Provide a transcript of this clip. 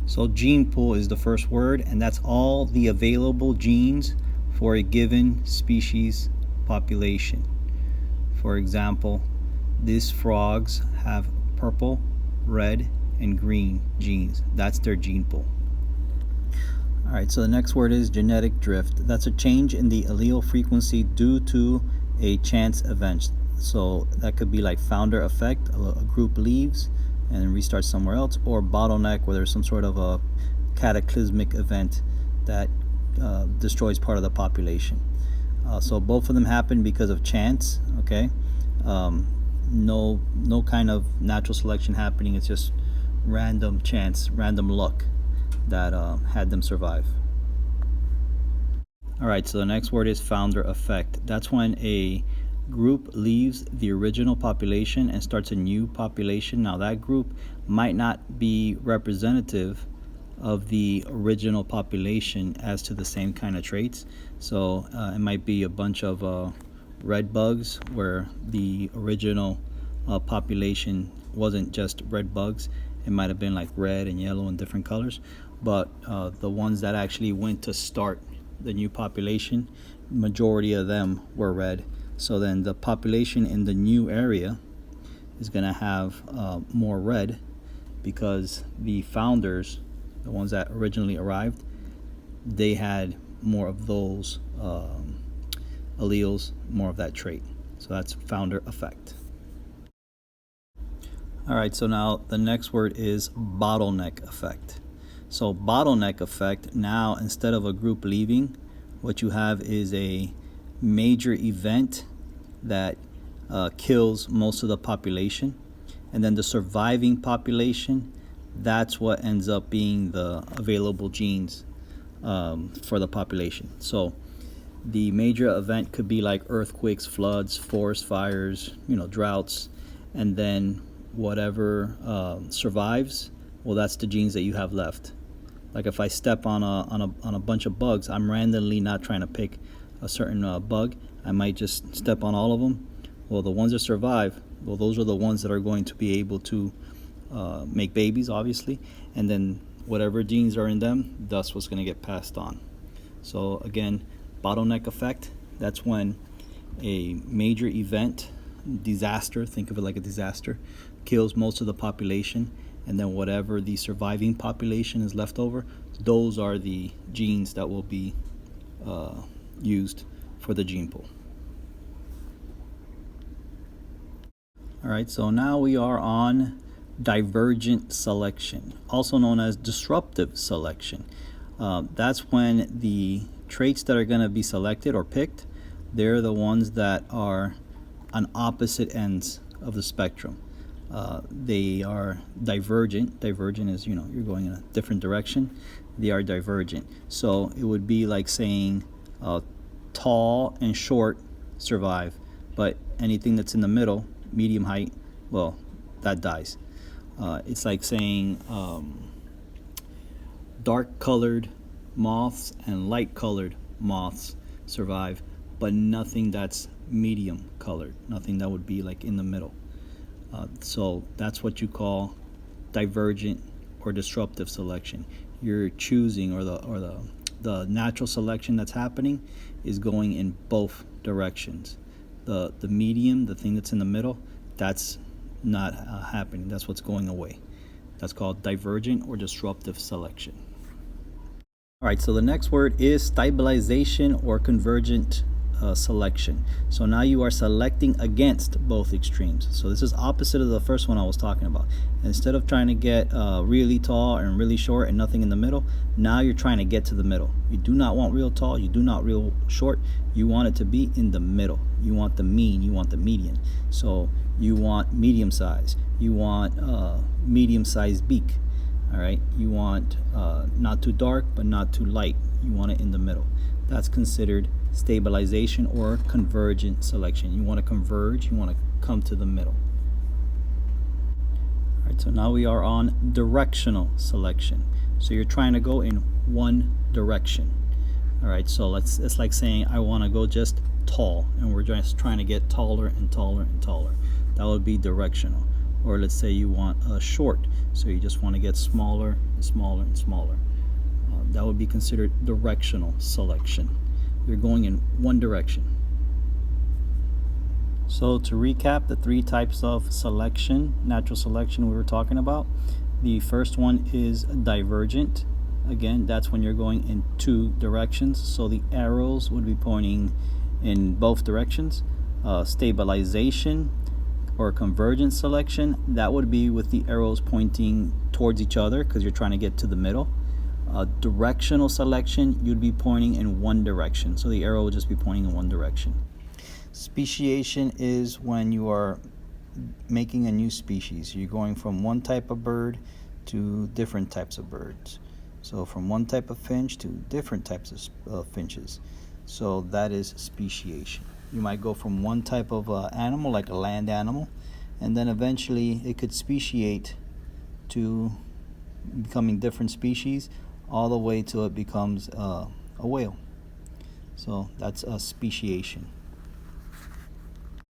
So gene pool is the first word, and that's all the available genes for a given species population. For example, these frogs have purple, red, and green genes. That's their gene pool. All right, so the next word is genetic drift. That's a change in the allele frequency due to a chance event. So that could be like founder effect, a group leaves and restarts somewhere else, or bottleneck, where there's some sort of a cataclysmic event that destroys part of the population. So both of them happen because of chance, okay? No kind of natural selection happening. It's just random chance, random luck that had them survive. All right, so the next word is founder effect. That's when a group leaves the original population and starts a new population. Now that group might not be representative of the original population as to the same kind of traits. So it might be a bunch of red bugs where the original population wasn't just red bugs. It might have been like red and yellow and different colors, but the ones that actually went to start the new population, majority of them were red. So then the population in the new area is going to have more red, because the founders, the ones that originally arrived, they had more of those alleles, more of that trait. So that's founder effect. All right, so now the next word is bottleneck effect. So bottleneck effect, now instead of a group leaving, what you have is a major event that kills most of the population, and then the surviving population, that's what ends up being the available genes for the population. So the major event could be like earthquakes, floods, forest fires, droughts, and then whatever survives, well, that's the genes that you have left. Like if I step on a bunch of bugs, I'm randomly not trying to pick a certain bug. I might just step on all of them. Well, the ones that survive, well, those are the ones that are going to be able to make babies, obviously, and then whatever genes are in them, that's what's going to get passed on. So again, bottleneck effect, that's when a major event, disaster, think of it like a disaster, kills most of the population, and then whatever the surviving population is left over, those are the genes that will be used for the gene pool. All right, so now we are on divergent selection, also known as disruptive selection. That's when the traits that are going to be selected or picked, they're the ones that are on opposite ends of the spectrum. They are divergent. Divergent is, you're going in a different direction. They are divergent. So it would be like saying tall and short survive, but anything that's in the middle, medium height, well, that dies. It's like saying dark colored moths and light colored moths survive, but nothing that's medium colored, nothing that would be like in the middle. So that's what you call divergent or disruptive selection. You're choosing, or the natural selection that's happening is going in both directions. The medium, the thing that's in the middle, that's not happening. That's what's going away. That's called divergent or disruptive selection. All right, so the next word is stabilization or convergent selection. So now you are selecting against both extremes. So this is opposite of the first one I was talking about. Instead of trying to get really tall and really short and nothing in the middle, now you're trying to get to the middle. You do not want real tall, you do not real short, you want it to be in the middle. You want the mean, you want the median. So you want medium size, you want medium sized beak. All right, you want not too dark but not too light. You want it in the middle. That's considered stabilization or convergent selection. You want to converge, you want to come to the middle. All right, so now we are on directional selection. So you're trying to go in one direction. All right, so it's like saying I want to go just tall, and we're just trying to get taller and taller and taller. That would be directional. or let's say you want a short, so you just want to get smaller and smaller and smaller. That would be considered directional selection. You're going in one direction. So to recap the three types of selection, natural selection we were talking about, the first one is divergent. Again, that's when you're going in two directions, so the arrows would be pointing in both directions. Stabilization or convergent selection, that would be with the arrows pointing towards each other because you're trying to get to the middle. Directional selection, you'd be pointing in one direction, so the arrow would just be pointing in one direction. Speciation is when you are making a new species. You're going from one type of bird to different types of birds. So from one type of finch to different types of finches. So that is speciation. You might go from one type of animal, like a land animal, and then eventually it could speciate to becoming different species, all the way till it becomes a whale. So that's a speciation.